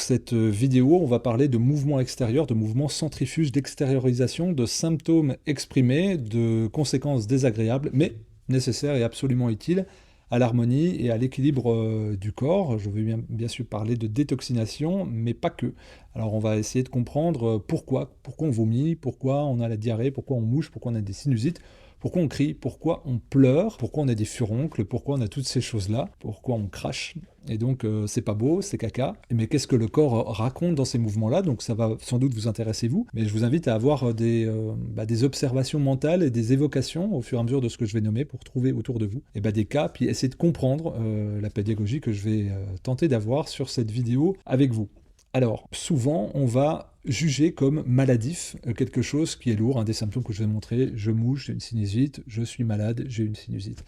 cette vidéo, on va parler de mouvements extérieurs, de mouvements centrifuges, d'extériorisation, de symptômes exprimés, de conséquences désagréables, mais nécessaires et absolument utiles à l'harmonie et à l'équilibre du corps. Je vais bien sûr parler de détoxination, mais pas que. Alors on va essayer de comprendre pourquoi on vomit, pourquoi on a la diarrhée, pourquoi on mouche, pourquoi on a des sinusites, pourquoi on crie, pourquoi on pleure, pourquoi on a des furoncles, pourquoi on a toutes ces choses-là, pourquoi on crache. Et donc c'est pas beau, c'est caca. Mais qu'est-ce que le corps raconte dans ces mouvements-là? Donc ça va sans doute vous intéresser vous. Mais je vous invite à avoir des observations mentales et des évocations au fur et à mesure de ce que je vais nommer pour trouver autour de vous des cas, puis essayer de comprendre la pédagogie que je vais tenter d'avoir sur cette vidéo avec vous. Alors, souvent, on va juger comme maladif quelque chose qui est lourd, un des symptômes que je vais montrer, je mouche, j'ai une sinusite, je suis malade, j'ai une sinusite.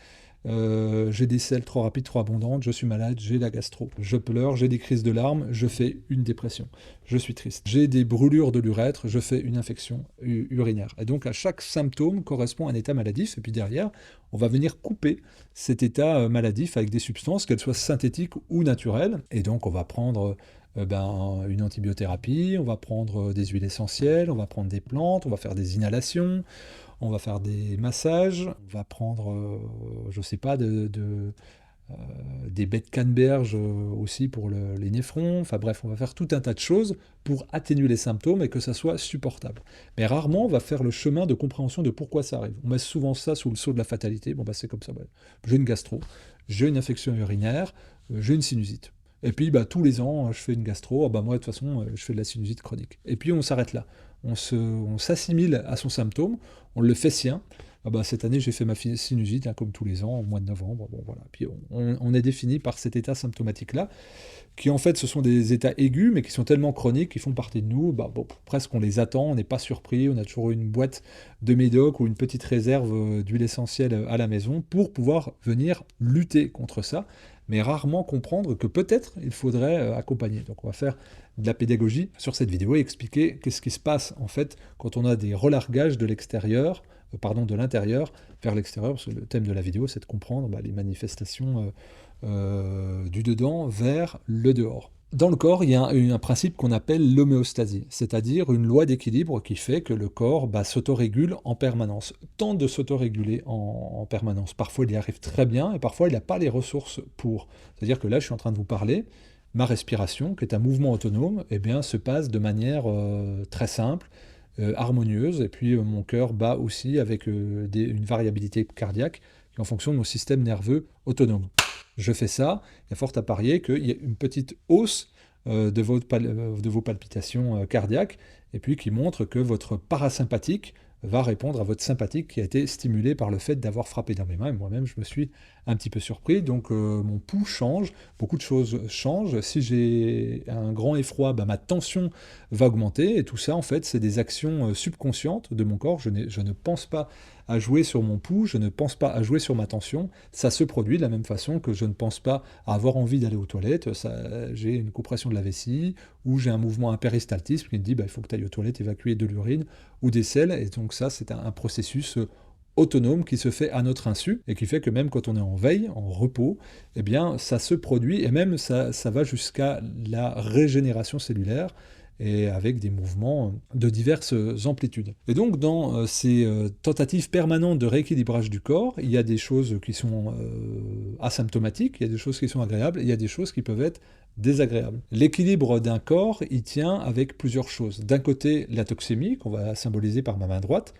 J'ai des selles trop rapides, trop abondantes, je suis malade, j'ai la gastro. Je pleure, j'ai des crises de larmes, je fais une dépression. Je suis triste. J'ai des brûlures de l'urètre, je fais une infection urinaire. Et donc à chaque symptôme correspond un état maladif, et puis derrière, on va venir couper cet état maladif avec des substances, qu'elles soient synthétiques ou naturelles. Et donc on va prendre une antibiothérapie, on va prendre des huiles essentielles, on va prendre des plantes, on va faire des inhalations, on va faire des massages, on va prendre, je sais pas, des baies de canneberge aussi pour les néphrons. Enfin bref, on va faire tout un tas de choses pour atténuer les symptômes et que ça soit supportable. Mais rarement, on va faire le chemin de compréhension de pourquoi ça arrive. On met souvent ça sous le sceau de la fatalité. Bon, c'est comme ça. J'ai une gastro, j'ai une infection urinaire, j'ai une sinusite. Et puis, tous les ans, je fais une gastro. Moi, de toute façon, je fais de la sinusite chronique. Et puis, on s'arrête là. On s'assimile à son symptôme, on le fait sien. Cette année, j'ai fait ma sinusite, comme tous les ans, au mois de novembre. Bon, voilà. Puis, on est défini par cet état symptomatique-là, qui en fait, ce sont des états aigus, mais qui sont tellement chroniques, qui font partie de nous. Presque, on les attend, on n'est pas surpris. On a toujours une boîte de médoc ou une petite réserve d'huile essentielle à la maison pour pouvoir venir lutter contre ça, mais rarement comprendre que peut-être il faudrait accompagner. Donc on va faire de la pédagogie sur cette vidéo et expliquer qu'est-ce qui se passe en fait quand on a des relargages de l'extérieur, de l'intérieur vers l'extérieur, parce que le thème de la vidéo c'est de comprendre les manifestations du dedans vers le dehors. Dans le corps, il y a un principe qu'on appelle l'homéostasie, c'est-à-dire une loi d'équilibre qui fait que le corps s'autorégule en permanence, tente de s'autoréguler en permanence. Parfois, il y arrive très bien et parfois, il n'a pas les ressources pour. C'est-à-dire que là, je suis en train de vous parler, ma respiration, qui est un mouvement autonome, se passe de manière très simple, harmonieuse, et puis mon cœur bat aussi avec une variabilité cardiaque qui est en fonction de mon système nerveux autonome. Je fais ça, il y a fort à parier qu'il y a une petite hausse de vos palpitations cardiaques, et puis qui montre que votre parasympathique va répondre à votre sympathique qui a été stimulé par le fait d'avoir frappé dans mes mains. Et moi-même, je me suis un petit peu surpris. Donc mon pouls change, beaucoup de choses changent. Si j'ai un grand effroi, ma tension va augmenter. Et tout ça, en fait, c'est des actions subconscientes de mon corps. Je ne pense pas à jouer sur mon pouls, je ne pense pas à jouer sur ma tension. Ça se produit de la même façon que je ne pense pas à avoir envie d'aller aux toilettes. J'ai une compression de la vessie ou j'ai un mouvement, un péristaltisme qui me dit il faut que tu ailles aux toilettes évacuer de l'urine ou des selles. Et donc ça, c'est un processus autonome qui se fait à notre insu et qui fait que même quand on est en veille, en repos, ça se produit et même ça va jusqu'à la régénération cellulaire et avec des mouvements de diverses amplitudes. Et donc dans ces tentatives permanentes de rééquilibrage du corps, il y a des choses qui sont asymptomatiques, il y a des choses qui sont agréables, et il y a des choses qui peuvent être désagréables. L'équilibre d'un corps, il tient avec plusieurs choses. D'un côté, la toxémie, qu'on va symboliser par ma main droite,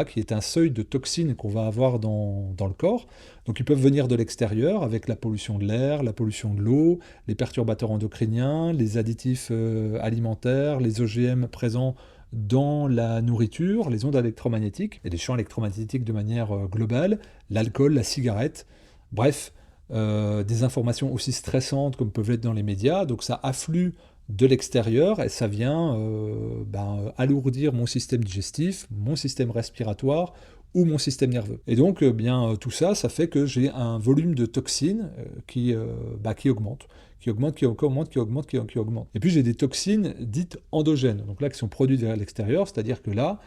qui est un seuil de toxines qu'on va avoir dans le corps. Donc ils peuvent venir de l'extérieur avec la pollution de l'air, la pollution de l'eau, les perturbateurs endocriniens, les additifs alimentaires, les OGM présents dans la nourriture, les ondes électromagnétiques et les champs électromagnétiques de manière globale, l'alcool, la cigarette, bref, des informations aussi stressantes comme peuvent l'être dans les médias. Donc ça afflue de l'extérieur et ça vient alourdir mon système digestif, mon système respiratoire ou mon système nerveux. Et donc, tout ça, ça fait que j'ai un volume de toxines qui augmente. Qui augmente, qui augmente, qui augmente, qui augmente. Et puis j'ai des toxines dites endogènes, donc là qui sont produites vers l'extérieur, c'est-à-dire que là,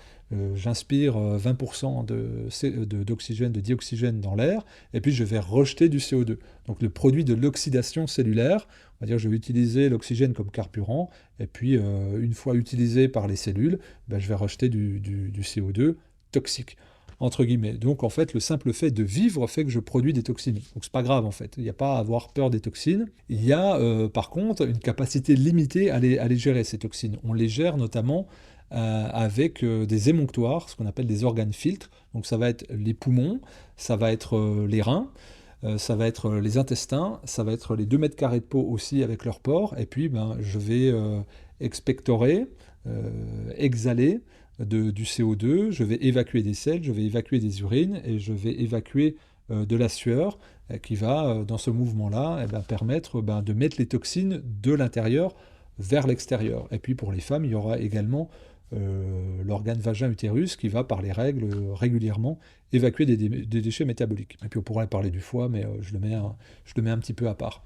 j'inspire 20% d'oxygène, de dioxygène dans l'air, et puis je vais rejeter du CO2. Donc le produit de l'oxydation cellulaire, on va dire je vais utiliser l'oxygène comme carburant, et puis une fois utilisé par les cellules, je vais rejeter du CO2 toxique, entre guillemets. Donc en fait, le simple fait de vivre fait que je produis des toxines. Donc c'est pas grave en fait, il n'y a pas à avoir peur des toxines. Il y a par contre une capacité limitée à les gérer, ces toxines. On les gère notamment avec des émonctoires, ce qu'on appelle des organes filtres. Donc ça va être les poumons, ça va être les reins, ça va être les intestins, ça va être les 2 mètres carrés de peau aussi avec leurs pores, et puis je vais expectorer, exhaler du CO2, je vais évacuer des selles, je vais évacuer des urines, et je vais évacuer de la sueur, qui va, dans ce mouvement-là, permettre de mettre les toxines de l'intérieur vers l'extérieur. Et puis pour les femmes, il y aura également l'organe vagin-utérus qui va, par les règles, régulièrement évacuer des déchets métaboliques. Et puis on pourrait parler du foie, mais je le mets un petit peu à part.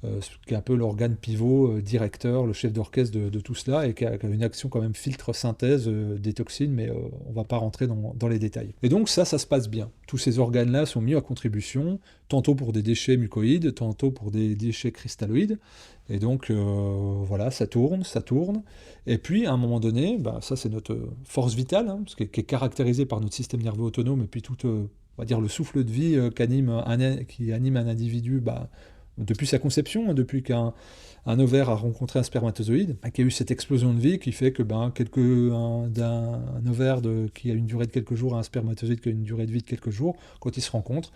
Ce qui est un peu l'organe pivot, directeur, le chef d'orchestre de tout cela, et qui a une action quand même filtre-synthèse des toxines, mais on ne va pas rentrer dans les détails. Et donc ça se passe bien. Tous ces organes-là sont mis à contribution, tantôt pour des déchets mucoïdes, tantôt pour des déchets cristalloïdes, et donc voilà, ça tourne, et puis à un moment donné, ça c'est notre force vitale, hein, qui est caractérisée par notre système nerveux autonome, et puis tout, on va dire, le souffle de vie qui anime un individu, depuis sa conception, hein, depuis qu'un ovaire a rencontré un spermatozoïde, qu'il y a eu cette explosion de vie qui fait que d'un ovaire qui a une durée de quelques jours à un spermatozoïde qui a une durée de vie de quelques jours, quand ils se rencontrent,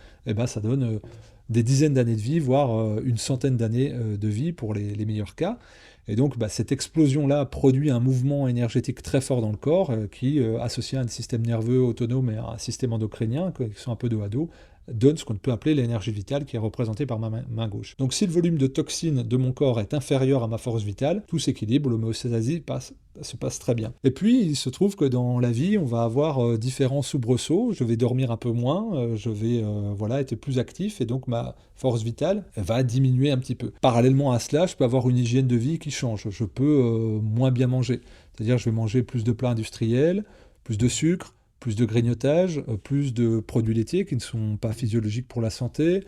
ça donne des dizaines d'années de vie, voire une centaine d'années de vie pour les meilleurs cas. Et donc cette explosion-là produit un mouvement énergétique très fort dans le corps qui, associé à un système nerveux autonome et à un système endocrinien, qui sont un peu dos à dos, donne ce qu'on peut appeler l'énergie vitale, qui est représentée par ma main gauche. Donc si le volume de toxines de mon corps est inférieur à ma force vitale, tout s'équilibre, l'homéostasie se passe très bien. Et puis il se trouve que dans la vie, on va avoir différents soubresauts, je vais dormir un peu moins, je vais être plus actif, et donc ma force vitale va diminuer un petit peu. Parallèlement à cela, je peux avoir une hygiène de vie qui change, je peux moins bien manger, c'est-à-dire je vais manger plus de plats industriels, plus de sucre, plus de grignotage, plus de produits laitiers qui ne sont pas physiologiques pour la santé,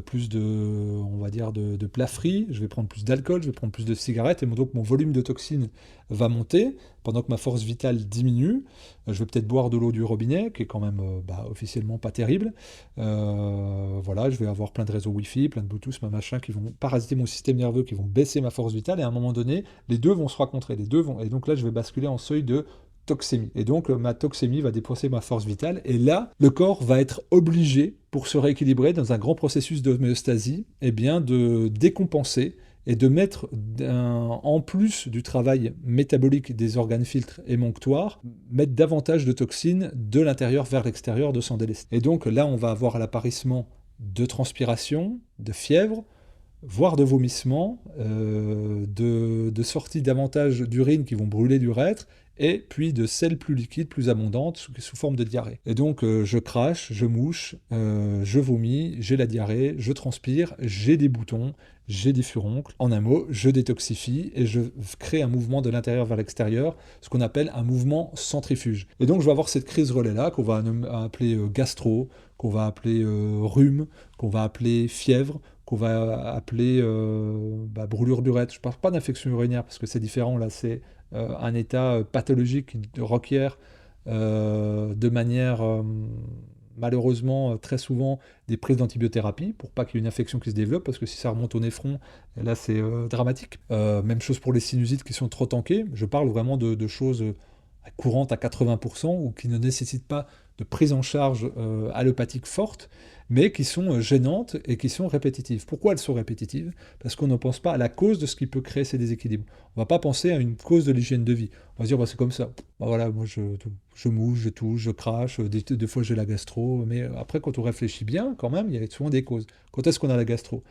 plus de plats frits, je vais prendre plus d'alcool, je vais prendre plus de cigarettes, et donc mon volume de toxines va monter, pendant que ma force vitale diminue. Je vais peut-être boire de l'eau du robinet, qui est quand même officiellement pas terrible. Je vais avoir plein de réseaux Wi-Fi, plein de Bluetooth, machin, qui vont parasiter mon système nerveux, qui vont baisser ma force vitale, et à un moment donné, les deux vont se rencontrer, et donc là, je vais basculer en seuil de toxémie. Et donc ma toxémie va dépenser ma force vitale, et là, le corps va être obligé, pour se rééquilibrer dans un grand processus d'homéostasie, de décompenser et de mettre, en plus du travail métabolique des organes filtres émonctoires, mettre davantage de toxines de l'intérieur vers l'extérieur de s'en délester. Et donc là, on va avoir l'apparition de transpiration, de fièvre, voire de vomissements, de sortie davantage d'urine qui vont brûler l'urètre, et puis de selles plus liquides, plus abondantes, sous forme de diarrhée. Et donc je crache, je mouche, je vomis, j'ai la diarrhée, je transpire, j'ai des boutons, j'ai des furoncles. En un mot, je détoxifie et je crée un mouvement de l'intérieur vers l'extérieur, ce qu'on appelle un mouvement centrifuge. Et donc je vais avoir cette crise relais-là qu'on va appeler gastro, qu'on va appeler rhume, qu'on va appeler fièvre, qu'on va appeler brûlure d'urètre. Je ne parle pas d'infection urinaire parce que c'est différent, là c'est un état pathologique qui requiert de manière malheureusement très souvent des prises d'antibiothérapie pour pas qu'il y ait une infection qui se développe, parce que si ça remonte au néphrон, là c'est dramatique. Même chose pour les sinusites qui sont trop tankées. Je parle vraiment de choses courantes à 80% ou qui ne nécessitent pas de prise en charge allopathique forte, mais qui sont gênantes et qui sont répétitives. Pourquoi elles sont répétitives? Parce qu'on ne pense pas à la cause de ce qui peut créer ces déséquilibres. On ne va pas penser à une cause de l'hygiène de vie. On va se dire, c'est comme ça. Voilà, moi je mouche, je touche, je crache, des fois j'ai la gastro, mais après quand on réfléchit bien, quand même, il y a souvent des causes. Quand est-ce qu'on a la gastro?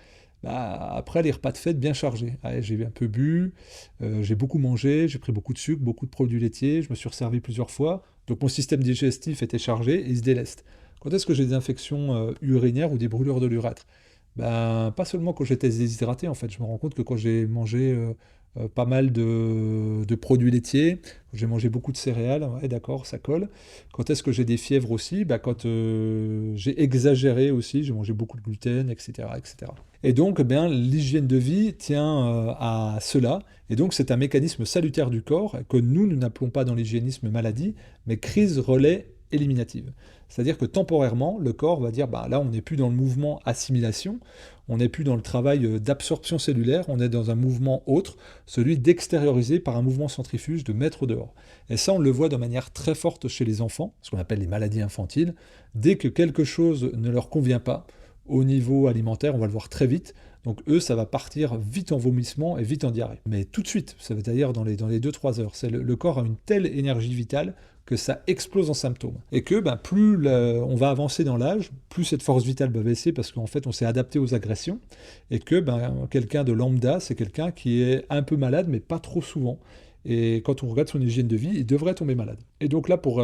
bah, après les repas de fête bien chargés. Ouais, j'ai un peu bu, j'ai beaucoup mangé, j'ai pris beaucoup de sucre, beaucoup de produits laitiers, je me suis resservi plusieurs fois, donc mon système digestif était chargé et il se déleste. Quand est-ce que j'ai des infections urinaires ou des brûlures de l'urètre? Ben, pas seulement quand j'étais déshydraté, en fait. Je me rends compte que quand j'ai mangé pas mal de produits laitiers, quand j'ai mangé beaucoup de céréales, ouais, d'accord, ça colle. Quand est-ce que j'ai des fièvres aussi? Ben, quand j'ai exagéré aussi, j'ai mangé beaucoup de gluten, etc., etc. Et donc, eh bien, l'hygiène de vie tient à cela. Et donc, c'est un mécanisme salutaire du corps que nous n'appelons pas dans l'hygiénisme maladie, mais crise relais éliminative. C'est-à-dire que temporairement, le corps va dire, bah, là, on n'est plus dans le mouvement assimilation, on n'est plus dans le travail d'absorption cellulaire, on est dans un mouvement autre, celui d'extérioriser par un mouvement centrifuge, de mettre dehors. Et ça, on le voit de manière très forte chez les enfants, ce qu'on appelle les maladies infantiles. Dès que quelque chose ne leur convient pas, au niveau alimentaire, on va le voir très vite. Donc eux, ça va partir vite en vomissement et vite en diarrhée. Mais tout de suite, ça veut dire dans les 2-3 heures. Le corps a une telle énergie vitale que ça explose en symptômes. Et que ben, on va avancer dans l'âge, plus cette force vitale va baisser parce qu'en fait on s'est adapté aux agressions. Et que ben, quelqu'un de lambda, c'est quelqu'un qui est un peu malade, mais pas trop souvent. Et quand on regarde son hygiène de vie, il devrait tomber malade. Et donc là, pour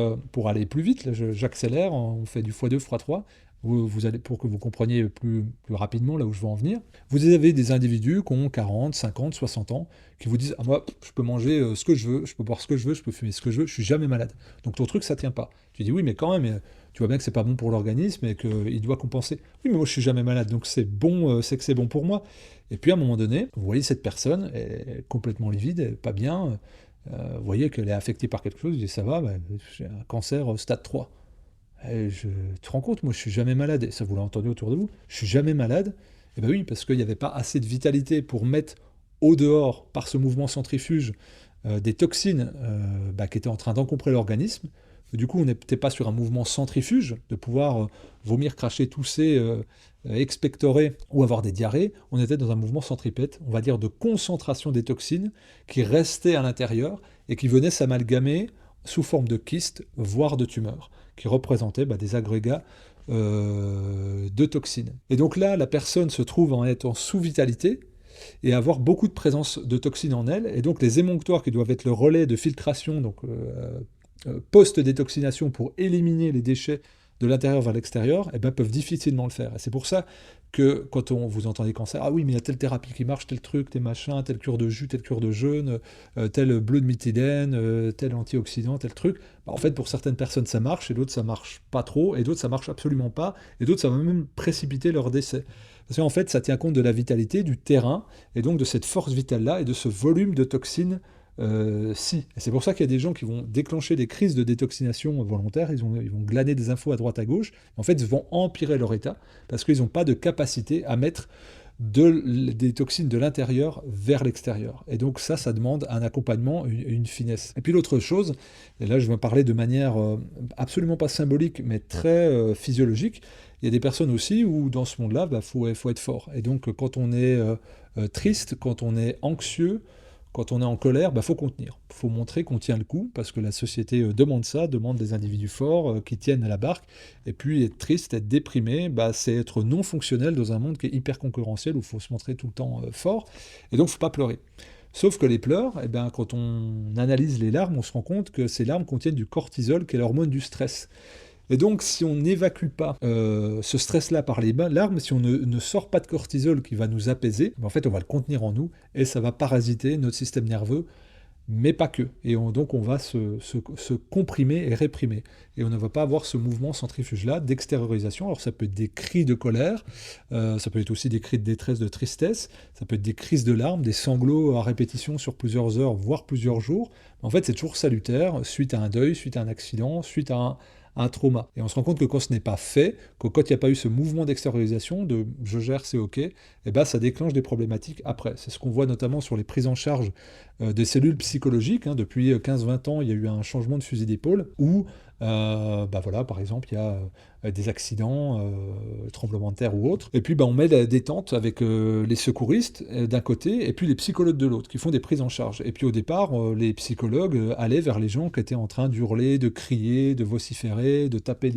aller plus vite, là, j'accélère, on fait du x2, x3, vous allez, pour que vous compreniez plus rapidement là où je veux en venir. Vous avez des individus qui ont 40, 50, 60 ans, qui vous disent, ah, moi, je peux manger ce que je veux, je peux boire ce que je veux, je peux fumer ce que je veux, je suis jamais malade. Donc ton truc, ça tient pas. Tu dis, oui, mais quand même, tu vois bien que c'est pas bon pour l'organisme et qu'il doit compenser. Oui, mais moi, je suis jamais malade, donc c'est bon, c'est que c'est bon pour moi. Et puis à un moment donné, vous voyez cette personne est complètement livide, elle est pas bien, vous voyez qu'elle est affectée par quelque chose, vous dites, ça va, bah, j'ai un cancer stade 3. Tu te rends compte, moi je suis jamais malade, et ça vous l'avez entendu autour de vous, je suis jamais malade, et bien oui, parce qu'il n'y avait pas assez de vitalité pour mettre au dehors, par ce mouvement centrifuge, des toxines bah, qui étaient en train d'encombrer l'organisme. Du coup, on n'était pas sur un mouvement centrifuge, de pouvoir vomir, cracher, tousser, expectorer ou avoir des diarrhées. On était dans un mouvement centripète, on va dire de concentration des toxines qui restaient à l'intérieur et qui venaient s'amalgamer sous forme de kystes, voire de tumeurs, qui représentaient bah, des agrégats de toxines. Et donc là, la personne se trouve en étant sous vitalité et avoir beaucoup de présence de toxines en elle. Et donc les émonctoires qui doivent être le relais de filtration, donc post-détoxination pour éliminer les déchets de l'intérieur vers l'extérieur, eh ben, peuvent difficilement le faire. Et c'est pour ça que quand vous entendez cancer, ah oui, mais il y a telle thérapie qui marche, tel truc, tel machin, telle cure de jus, telle cure de jeûne, tel bleu de méthylène, tel antioxydant, tel truc. Bah, en fait, pour certaines personnes, ça marche, et d'autres, ça marche pas trop, et d'autres, ça marche absolument pas, et d'autres, ça va même précipiter leur décès. Parce qu'en fait, ça tient compte de la vitalité, du terrain, et donc de cette force vitale-là, et de ce volume de toxines si. Et c'est pour ça qu'il y a des gens qui vont déclencher des crises de détoxination volontaire, ils vont glaner des infos à droite à gauche, en fait ils vont empirer leur état, parce qu'ils n'ont pas de capacité à mettre des toxines de l'intérieur vers l'extérieur. Et donc ça demande un accompagnement, une finesse. Et puis l'autre chose, et là je vais parler de manière absolument pas symbolique, mais très physiologique, il y a des personnes aussi où dans ce monde-là, bah, faut être fort. Et donc quand on est triste, quand on est anxieux, quand on est en colère, bah, faut contenir. Il faut montrer qu'on tient le coup, parce que la société demande ça, demande des individus forts qui tiennent à la barque. Et puis être triste, être déprimé, bah, c'est être non fonctionnel dans un monde qui est hyper concurrentiel, où il faut se montrer tout le temps fort. Et donc il ne faut pas pleurer. Sauf que les pleurs, eh ben, quand on analyse les larmes, on se rend compte que ces larmes contiennent du cortisol, qui est l'hormone du stress. Et donc, si on n'évacue pas ce stress-là par les larmes, si on ne sort pas de cortisol qui va nous apaiser, en fait, on va le contenir en nous et ça va parasiter notre système nerveux, mais pas que. Et donc, on va se comprimer et réprimer. Et on ne va pas avoir ce mouvement centrifuge-là d'extériorisation. Alors, ça peut être des cris de colère, ça peut être aussi des cris de détresse, de tristesse, ça peut être des crises de larmes, des sanglots à répétition sur plusieurs heures, voire plusieurs jours. En fait, c'est toujours salutaire, suite à un deuil, suite à un accident, suite à un trauma. Et on se rend compte que quand ce n'est pas fait, que quand il n'y a pas eu ce mouvement d'extériorisation, de je gère, c'est ok, et ben ça déclenche des problématiques après. C'est ce qu'on voit notamment sur les prises en charge des cellules psychologiques. Depuis 15-20 ans, il y a eu un changement de fusil d'épaule où Voilà, par exemple, il y a des accidents, tremblements de terre ou autres. Et puis on met des tentes avec les secouristes d'un côté et puis les psychologues de l'autre qui font des prises en charge. Et puis au départ, les psychologues allaient vers les gens qui étaient en train d'hurler, de crier, de vociférer, de taper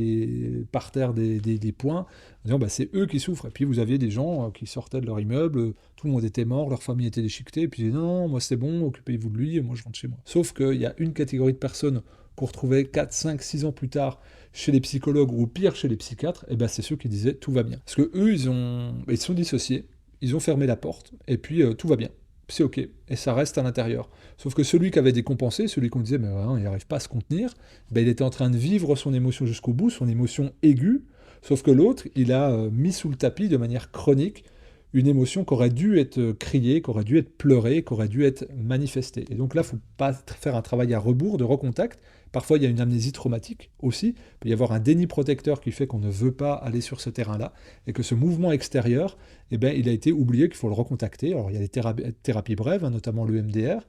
par terre des poings, en disant c'est eux qui souffrent. Et puis vous aviez des gens qui sortaient de leur immeuble, tout le monde était mort, leur famille était déchiquetée, et puis ils disaient non, moi c'est bon, occupez-vous de lui, et moi je rentre chez moi. Sauf qu'il y a une catégorie de personnes qu'on retrouvait 4, 5, 6 ans plus tard chez les psychologues ou pire chez les psychiatres, et c'est ceux qui disaient tout va bien. Parce que eux, ils sont dissociés, ils ont fermé la porte, et puis tout va bien. C'est ok, et ça reste à l'intérieur. Sauf que celui qui avait décompensé, celui qu'on disait mais il n'arrive pas à se contenir, il était en train de vivre son émotion jusqu'au bout, son émotion aiguë, sauf que l'autre, il a mis sous le tapis de manière chronique une émotion qui aurait dû être criée, qui aurait dû être pleurée, qui aurait dû être manifestée. Et donc là, il ne faut pas faire un travail à rebours de recontact. Parfois, il y a une amnésie traumatique aussi. Il peut y avoir un déni protecteur qui fait qu'on ne veut pas aller sur ce terrain-là et que ce mouvement extérieur, il a été oublié, qu'il faut le recontacter. Alors, il y a des thérapies brèves, notamment le MDR,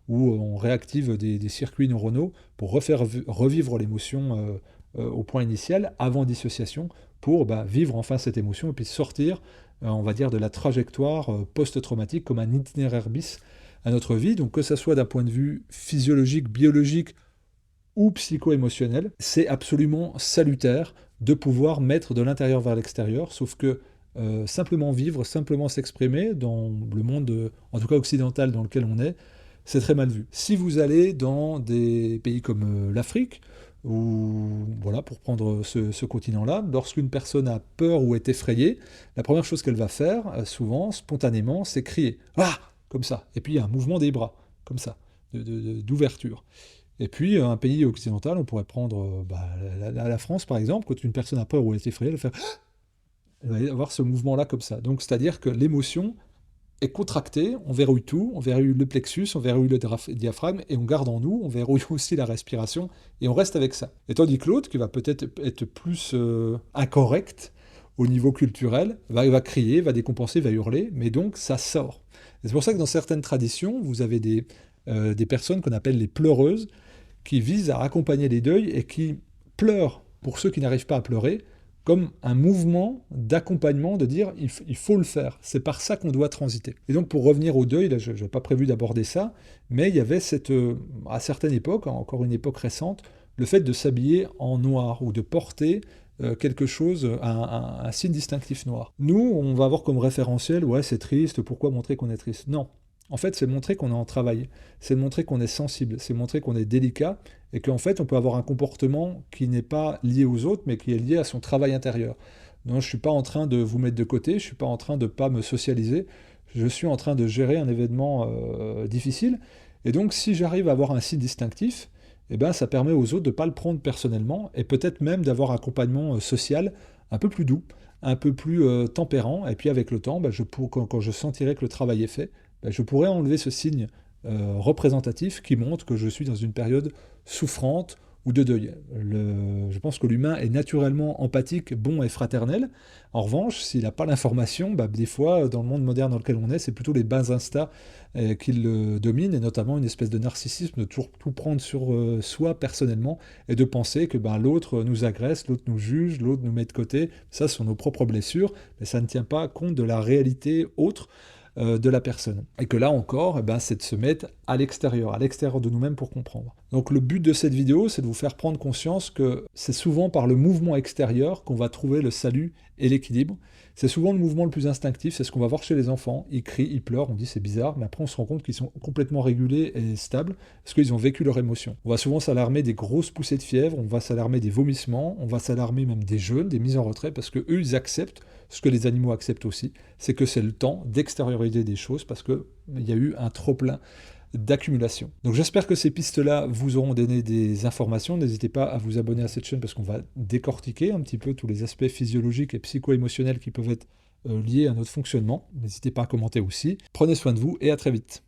où on réactive des circuits neuronaux pour revivre l'émotion au point initial, avant dissociation, pour vivre enfin cette émotion et puis sortir, on va dire, de la trajectoire post-traumatique comme un itinéraire bis à notre vie. Donc que ce soit d'un point de vue physiologique, biologique ou psycho-émotionnel, c'est absolument salutaire de pouvoir mettre de l'intérieur vers l'extérieur, sauf que simplement vivre, simplement s'exprimer dans le monde, en tout cas occidental dans lequel on est, c'est très mal vu. Si vous allez dans des pays comme l'Afrique, ou voilà, pour prendre ce continent-là, lorsqu'une personne a peur ou est effrayée, la première chose qu'elle va faire, souvent, spontanément, c'est crier « Ah !» comme ça. Et puis il y a un mouvement des bras, comme ça, d'ouverture. Et puis, un pays occidental, on pourrait prendre la France, par exemple, quand une personne a peur ou est effrayée, elle va avoir ce mouvement-là comme ça. Donc, c'est-à-dire que l'émotion est contractée, on verrouille tout, on verrouille le plexus, on verrouille le diaphragme, et on garde en nous, on verrouille aussi la respiration, et on reste avec ça. Et tandis que l'autre, qui va peut-être être plus incorrect au niveau culturel, va crier, va décompenser, va hurler, mais donc ça sort. Et c'est pour ça que dans certaines traditions, vous avez des personnes qu'on appelle les pleureuses, qui visent à accompagner les deuils et qui pleurent pour ceux qui n'arrivent pas à pleurer, comme un mouvement d'accompagnement, de dire il faut le faire, c'est par ça qu'on doit transiter. Et donc pour revenir au deuil, là je n'avais pas prévu d'aborder ça, mais il y avait à certaines époques, encore une époque récente, le fait de s'habiller en noir ou de porter quelque chose, un signe distinctif noir. Nous, on va avoir comme référentiel, ouais c'est triste, pourquoi montrer qu'on est triste? Non. En fait, c'est montrer qu'on est en travail, c'est montrer qu'on est sensible, c'est montrer qu'on est délicat, et qu'en fait, on peut avoir un comportement qui n'est pas lié aux autres, mais qui est lié à son travail intérieur. Donc, je ne suis pas en train de vous mettre de côté, je ne suis pas en train de ne pas me socialiser, je suis en train de gérer un événement difficile, et donc si j'arrive à avoir un signe distinctif, ça permet aux autres de ne pas le prendre personnellement, et peut-être même d'avoir un accompagnement social un peu plus doux, un peu plus tempérant, et puis avec le temps, quand je sentirai que le travail est fait, je pourrais enlever ce signe représentatif qui montre que je suis dans une période souffrante ou de deuil. Je pense que l'humain est naturellement empathique, bon et fraternel. En revanche, s'il n'a pas l'information, des fois, dans le monde moderne dans lequel on est, c'est plutôt les bas instincts qui le dominent, et notamment une espèce de narcissisme, de toujours tout prendre sur soi personnellement, et de penser que l'autre nous agresse, l'autre nous juge, l'autre nous met de côté. Ça, ce sont nos propres blessures, mais ça ne tient pas compte de la réalité autre de la personne. Et que là encore, c'est de se mettre à l'extérieur de nous-mêmes pour comprendre. Donc le but de cette vidéo, c'est de vous faire prendre conscience que c'est souvent par le mouvement extérieur qu'on va trouver le salut et l'équilibre. C'est souvent le mouvement le plus instinctif, c'est ce qu'on va voir chez les enfants. Ils crient, ils pleurent, on dit c'est bizarre, mais après on se rend compte qu'ils sont complètement régulés et stables parce qu'ils ont vécu leur émotion. On va souvent s'alarmer des grosses poussées de fièvre, on va s'alarmer des vomissements, on va s'alarmer même des jeûnes, des mises en retrait, parce que eux ils acceptent ce que les animaux acceptent aussi, c'est que c'est le temps d'extérioriser des choses parce qu'il y a eu un trop-plein d'accumulation. Donc j'espère que ces pistes-là vous auront donné des informations. N'hésitez pas à vous abonner à cette chaîne parce qu'on va décortiquer un petit peu tous les aspects physiologiques et psycho-émotionnels qui peuvent être liés à notre fonctionnement. N'hésitez pas à commenter aussi. Prenez soin de vous et à très vite.